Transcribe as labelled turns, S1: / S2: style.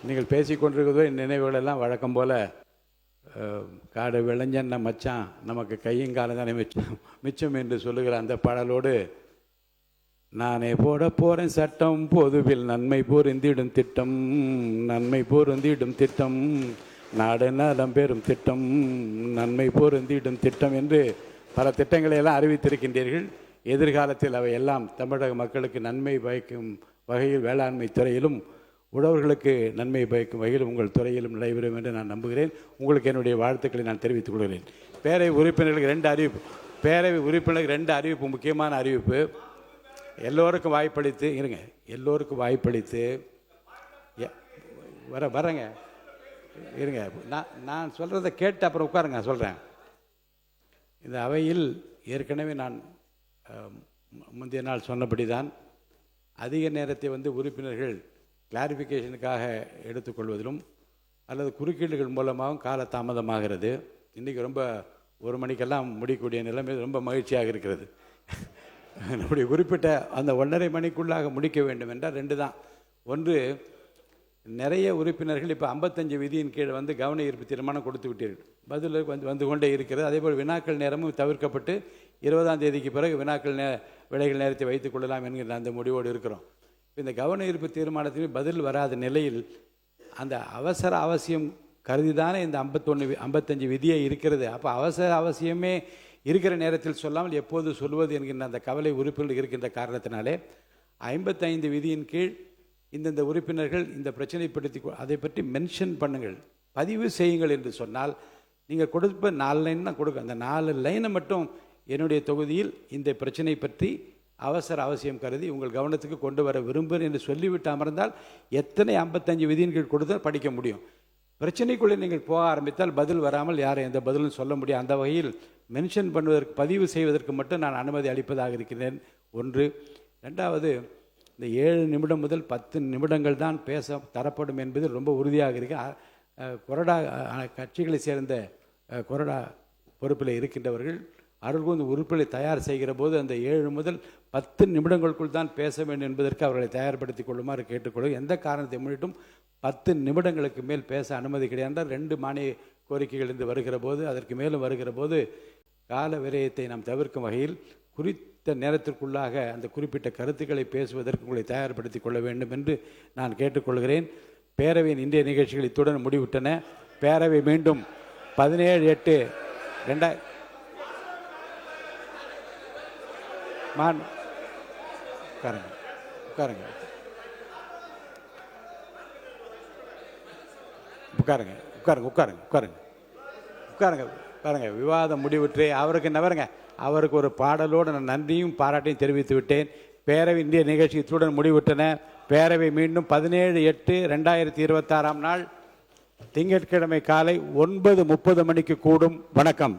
S1: நீங்கள் பேசிக்கொண்டிருக்கிறதோ என் நினைவுகளெல்லாம் வழக்கம் போல் காடு விளைஞ்சன்ன மச்சான் நமக்கு கையும் காலம் தானே மிச்சம் என்று சொல்லுகிற அந்த பாடலோடு நானே போட போகிறேன் சட்டம் பொதுவில் நன்மை பொருந்திடும் திட்டம், நன்மை பொருந்திடும் திட்டம், நாடு நலம் பெறும் திட்டம், நன்மை பொருந்திடும் திட்டம் என்று பல திட்டங்களை எல்லாம் அறிவித்திருக்கின்றீர்கள். எதிர்காலத்தில் அவை எல்லாம் தமிழக மக்களுக்கு நன்மை பயக்கும் வகையில் வேளாண்மை துறையிலும் உழவர்களுக்கு நன்மை பயக்கும் வகையில் உங்கள் துறையிலும் நடைபெறும் என்று நான் நம்புகிறேன். உங்களுக்கு என்னுடைய வாழ்த்துக்களை நான் தெரிவித்துக் கொள்கிறேன். பேரவை உறுப்பினர்களுக்கு ரெண்டு அறிவிப்பு, முக்கியமான அறிவிப்பு. எல்லோருக்கும் வாய்ப்பளித்து இருங்க, எல்லோருக்கும் வாய்ப்பளித்து வரேங்க இருங்க, நான் சொல்கிறத கேட்டு அப்புறம் உட்காருங்க சொல்கிறேன். இந்த அவையில் ஏற்கனவே நான் முந்தைய நாள் சொன்னபடி தான் அதிக நேரத்தை உறுப்பினர்கள் கிளாரிஃபிகேஷனுக்காக எடுத்துக்கொள்வதிலும் அல்லது குறுக்கீடுகள் மூலமாகவும் கால தாமதமாகிறது. இன்றைக்கி ரொம்ப 1 மணிக்கெல்லாம் முடிக்கக்கூடிய நிலைமை ரொம்ப மகிழ்ச்சியாக இருக்கிறது. நம்முடைய குறிப்பிட்ட அந்த 1.5 மணிக்குள்ளாக முடிக்க வேண்டும் என்றால் 2 தான். ஒன்று, நிறைய உறுப்பினர்கள் இப்போ 55 விதியின் கீழ் கவன ஈர்ப்பு தீர்மானம் கொடுத்து விட்டீர்கள். பதில் வந்து கொண்டே இருக்கிறது. அதேபோல் வினாக்கள் நேரமும் தவிர்க்கப்பட்டு 20ஆம் தேதிக்கு பிறகு வினாக்கள் விடைகள் நேரத்தை வைத்துக் கொள்ளலாம் என்கிற அந்த முடிவோடு இருக்கிறோம். இந்த கவன ஈர்ப்பு தீர்மானத்திற்கு பதில் வராத நிலையில் அந்த அவசர அவசியம் கருதிதானே இந்த 55 விதியே இருக்கிறது. அப்போ அவசர அவசியமே இருக்கிற நேரத்தில் சொல்லாமல் எப்போது சொல்வது என்கின்ற அந்த கவலை உறுப்பினர்கள் இருக்கின்ற காரணத்தினாலே 55 விதியின் கீழ் இந்தந்த உறுப்பினர்கள் இந்த பிரச்சனைப்படுத்தி அதை பற்றி மென்ஷன் பண்ணுங்கள், பதிவு செய்யுங்கள் என்று சொன்னால் நீங்கள் கொடுப்ப 4 லைன் தான் கொடுக்க. அந்த 4 லைனை மட்டும் என்னுடைய தொகுதியில் இந்த பிரச்சனை பற்றி அவசர அவசியம் கருதி உங்கள் கவனத்துக்கு கொண்டு வர விரும்புகிறேன் என்று சொல்லிவிட்டு அமர்ந்தால் எத்தனை 55 விதியின் கீழ் கொடுத்தால் படிக்க முடியும். பிரச்சனைக்குள்ளே நீங்கள் போக ஆரம்பித்தால் பதில் வராமல் யாரும் எந்த பதிலும் சொல்ல முடியும். அந்த வகையில் மென்ஷன் பண்ணுவதற்கு, பதிவு செய்வதற்கு மட்டும் நான் அனுமதி அளிப்பதாக இருக்கிறேன். ஒன்று. ரெண்டாவது, இந்த 7 நிமிடம் முதல் 10 நிமிடங்கள் தான் பேச தரப்படும் என்பது ரொம்ப உறுதியாக இருக்கு. கொறடா கட்சிகளை சேர்ந்த கொறடா பொறுப்பில் இருக்கின்றவர்கள் அவர்களுக்கு இந்த உறுப்பினை தயார் செய்கிற போது அந்த 7 முதல் 10 நிமிடங்களுக்குள் தான் பேச வேண்டும் என்பதற்கு அவர்களை தயார்படுத்தி கொள்ளுமாறு கேட்டுக்கொள்ளும். எந்த காரணத்தை முன்னிட்டும் 10 நிமிடங்களுக்கு மேல் பேச அனுமதி கிடையாது. 2 மானிய கோரிக்கைகள் இருந்து வருகிற போது, அதற்கு மேலும் வருகிற போது கால விரயத்தை நாம் தவிர்க்கும் வகையில் குறித்த நேரத்திற்குள்ளாக அந்த குறிப்பிட்ட கருத்துக்களை பேசுவதற்கு உங்களை தயார்படுத்தி கொள்ள வேண்டும் என்று நான் கேட்டுக்கொள்கிறேன். பேரவையின் இன்றைய நிகழ்ச்சிகள் இத்துடன் முடிவிட்டன. பேரவை மீண்டும் 17/8 உட்காருங்க. விவாதம் முடிவுற்று அவருக்கு ஒரு பாடலோடு நான் நன்றியும் பாராட்டையும் தெரிவித்து விட்டேன். பேரவை இந்திய நிகழ்ச்சி இத்துடன் முடிவிட்டன. பேரவை மீண்டும் 17/8/2026 நாள் திங்கட்கிழமை காலை 9:30 மணிக்கு கூடும். வணக்கம்.